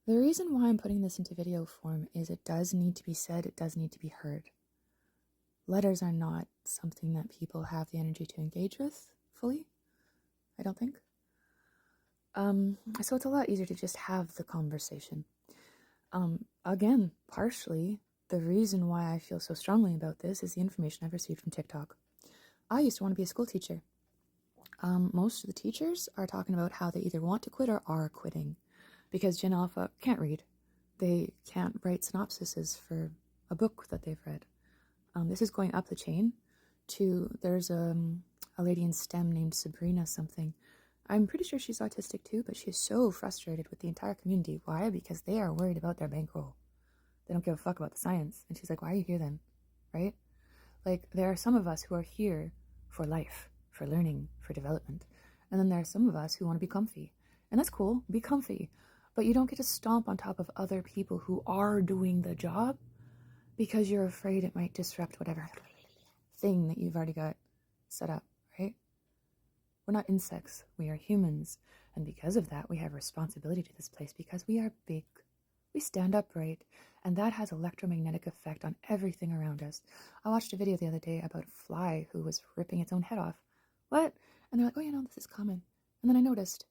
The reason why I'm putting this into video form is it does need to be said, it does need to be heard. Letters are not something that people have the energy to engage with fully, I don't think. So it's a lot easier to just have the conversation. Again, partially, the reason why I feel so strongly about this is the information I've received from TikTok. I used to want to be a school teacher. Most of the teachers are talking about how they either want to quit or are quitting because Gen Alpha can't read. They can't write synopsises for a book that they've read. This is going up the chain to, there's a lady in STEM named Sabrina something. I'm pretty sure she's autistic too, but she's so frustrated with the entire community. Why? Because they are worried about their bankroll. They don't give a fuck about the science. And she's like, why are you here then? Right? Like, there are some of us who are here for life, for learning, for development. And then there are some of us who want to be comfy. And that's cool, be comfy. But you don't get to stomp on top of other people who are doing the job because you're afraid it might disrupt whatever thing that you've already got set up, right? We're not insects, we are humans. And because of that, we have responsibility to this place because we are big. We stand upright, and that has electromagnetic effect on everything around us. I watched a video the other day about a fly who was ripping its own head off. What? And they're like, oh, you know, this is common. And then I noticed,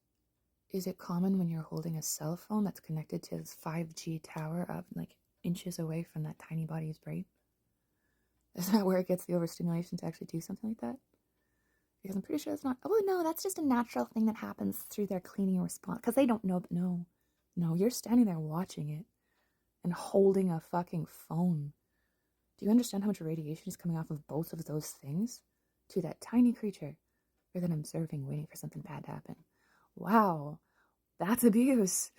is it common when you're holding a cell phone that's connected to this 5G tower up like inches away from that tiny body's brain? Is that where it gets the overstimulation to actually do something like that? Because I'm pretty sure it's not. Oh, no, that's just a natural thing that happens through their cleaning response. Because they don't know. But no, you're standing there watching it and holding a fucking phone. Do you understand how much radiation is coming off of both of those things to that tiny creature? You're then observing, waiting for something bad to happen. Wow, that's abuse.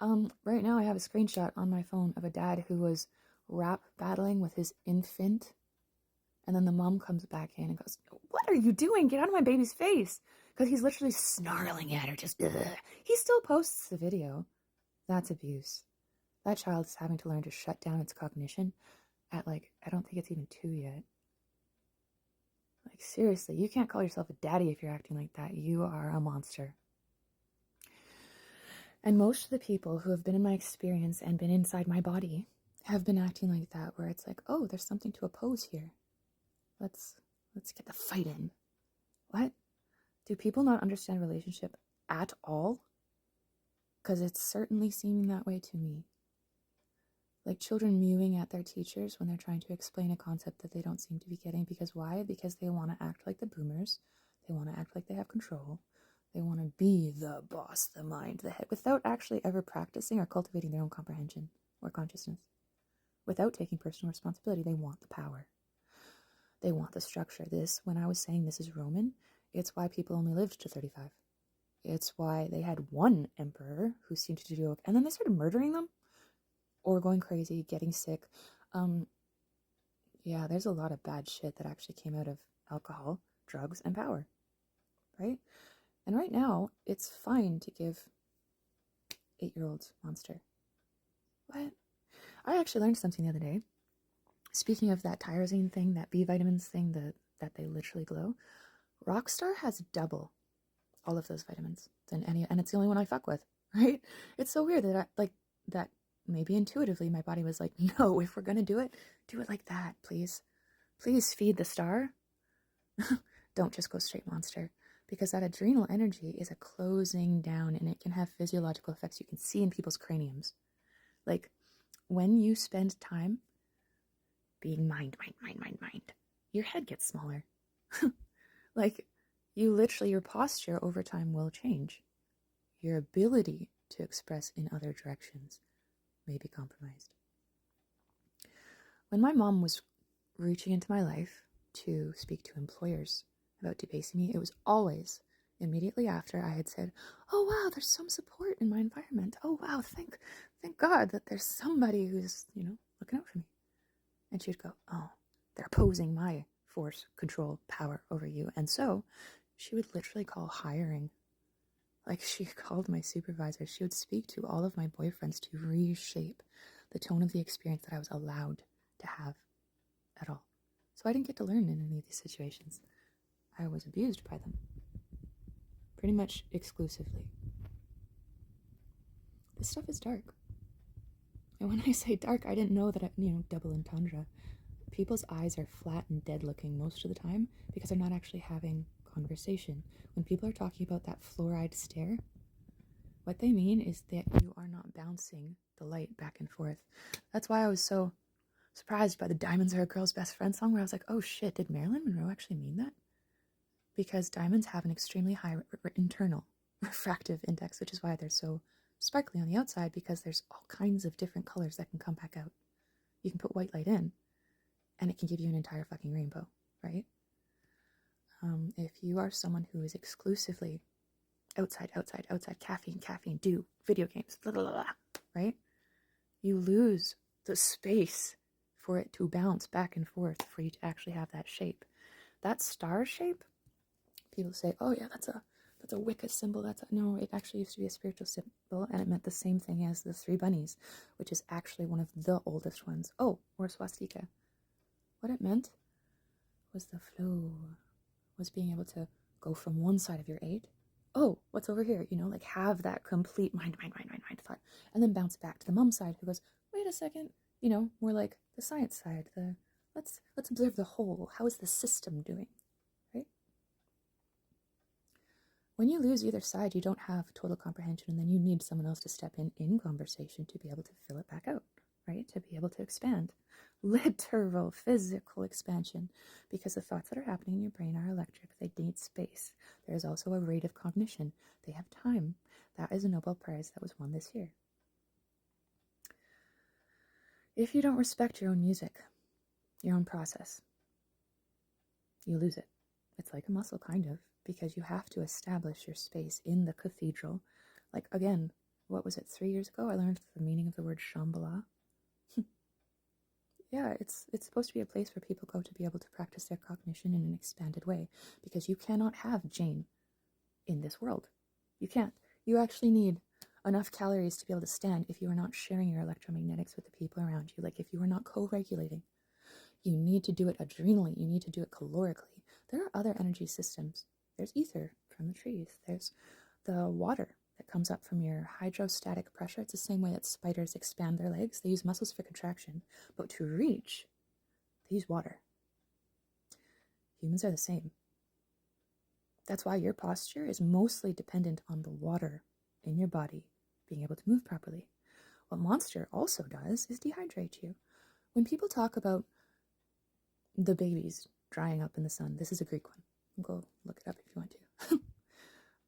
Right now I have a screenshot on my phone of a dad who was rap battling with his infant. And then the mom comes back in and goes, what are you doing? Get out of my baby's face. Because he's literally snarling at her, just, ugh. He still posts the video. That's abuse. That child is having to learn to shut down its cognition at, like, I don't think it's even 2 yet. Like, seriously, you can't call yourself a daddy if you're acting like that. You are a monster. And most of the people who have been in my experience and been inside my body have been acting like that, where it's like, oh, there's something to oppose here. Let's get the fight in. What? Do people not understand relationship at all? Because it's certainly seeming that way to me. Like children mewing at their teachers when they're trying to explain a concept that they don't seem to be getting. Because why? Because they want to act like the boomers. They want to act like they have control. They want to be the boss, the mind, the head, without actually ever practicing or cultivating their own comprehension or consciousness. Without taking personal responsibility, they want the power. They want the structure. This, when I was saying this is Roman, it's why people only lived to 35. It's why they had one emperor who seemed to do okay, and then they started murdering them or going crazy, getting sick. Yeah, there's a lot of bad shit that actually came out of alcohol, drugs, and power, right? And right now, it's fine to give 8-year-olds Monster. What? I actually learned something the other day. Speaking of that tyrosine thing, that B vitamins thing, that they literally glow, Rockstar has double all of those vitamins than any, and it's the only one I fuck with, right? It's so weird that that maybe intuitively my body was like, no, if we're gonna do it like that, please. Please feed the star. Don't just go straight Monster, because that adrenal energy is a closing down and it can have physiological effects you can see in people's craniums. Like, when you spend time being mind, your head gets smaller. Like, you literally, your posture over time will change. Your ability to express in other directions may be compromised. When my mom was reaching into my life to speak to employers about debasing me, it was always immediately after I had said, oh wow, there's some support in my environment. Oh wow, thank God that there's somebody who's, looking out for me. And she'd go, oh, they're opposing my force, control, power over you. And so she would literally call hiring. Like, she called my supervisor. She would speak to all of my boyfriends to reshape the tone of the experience that I was allowed to have at all. So I didn't get to learn in any of these situations. I was abused by them. Pretty much exclusively. This stuff is dark. And when I say dark, I didn't know that, double entendre. People's eyes are flat and dead looking most of the time because they're not actually having conversation. When people are talking about that fluoride stare, what they mean is that you are not bouncing the light back and forth. That's why I was so surprised by the Diamonds Are a Girl's Best Friend song, where I was like, oh shit, did Marilyn Monroe actually mean that? Because diamonds have an extremely high internal refractive index, which is why they're so sparkly on the outside, because there's all kinds of different colors that can come back out. You can put white light in, and it can give you an entire fucking rainbow, right? If you are someone who is exclusively outside, caffeine, do, video games, blah, blah, blah, right? You lose the space for it to bounce back and forth for you to actually have that shape. That star shape, people say, oh yeah, that's a Wicca symbol. No, it actually used to be a spiritual symbol, and it meant the same thing as the three bunnies, which is actually one of the oldest ones. Oh, or swastika. What it meant was the flow, was being able to go from one side of your 8. Oh, what's over here? Like have that complete mind thought, and then bounce back to the mom side who goes, wait a second, more like the science side. Let's observe the whole. How is the system doing? Right? When you lose either side, you don't have total comprehension, and then you need someone else to step in conversation to be able to fill it back out, right? To be able to expand. Literal physical expansion, because the thoughts that are happening in your brain are electric. They need space. There is also a rate of cognition. They have time. That is a Nobel Prize that was won this year. If you don't respect your own music, your own process, you lose it. It's like a muscle, kind of, because you have to establish your space in the cathedral. Like, again, what was it, 3 years ago? I learned the meaning of the word Shambhala. Yeah, it's supposed to be a place where people go to be able to practice their cognition in an expanded way, because you cannot have Jane in this world. You can't. You actually need enough calories to be able to stand if you are not sharing your electromagnetics with the people around you. Like if you are not co-regulating, you need to do it adrenally. You need to do it calorically. There are other energy systems. There's ether from the trees. There's the water that comes up from your hydrostatic pressure. It's the same way that spiders expand their legs. They use muscles for contraction, but to reach, they use water. Humans are the same. That's why your posture is mostly dependent on the water in your body being able to move properly. What Monster also does is dehydrate you. When people talk about the babies drying up in the sun, this is a Greek one. Go look it up if you want to.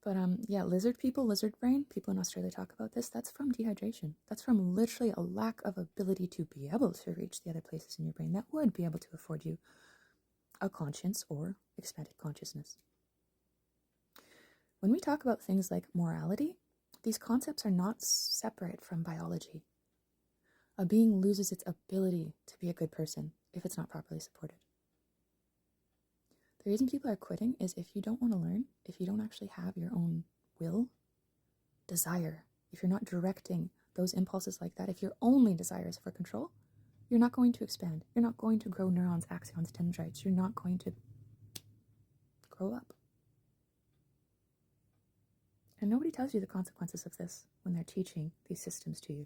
But yeah, lizard brain, people in Australia talk about this. That's from dehydration. That's from literally a lack of ability to be able to reach the other places in your brain that would be able to afford you a conscience or expanded consciousness. When we talk about things like morality, these concepts are not separate from biology. A being loses its ability to be a good person if it's not properly supported. The reason people are quitting is if you don't want to learn, if you don't actually have your own will, desire, if you're not directing those impulses like that, if your only desire is for control, you're not going to expand. You're not going to grow neurons, axons, dendrites. You're not going to grow up. And nobody tells you the consequences of this when they're teaching these systems to you.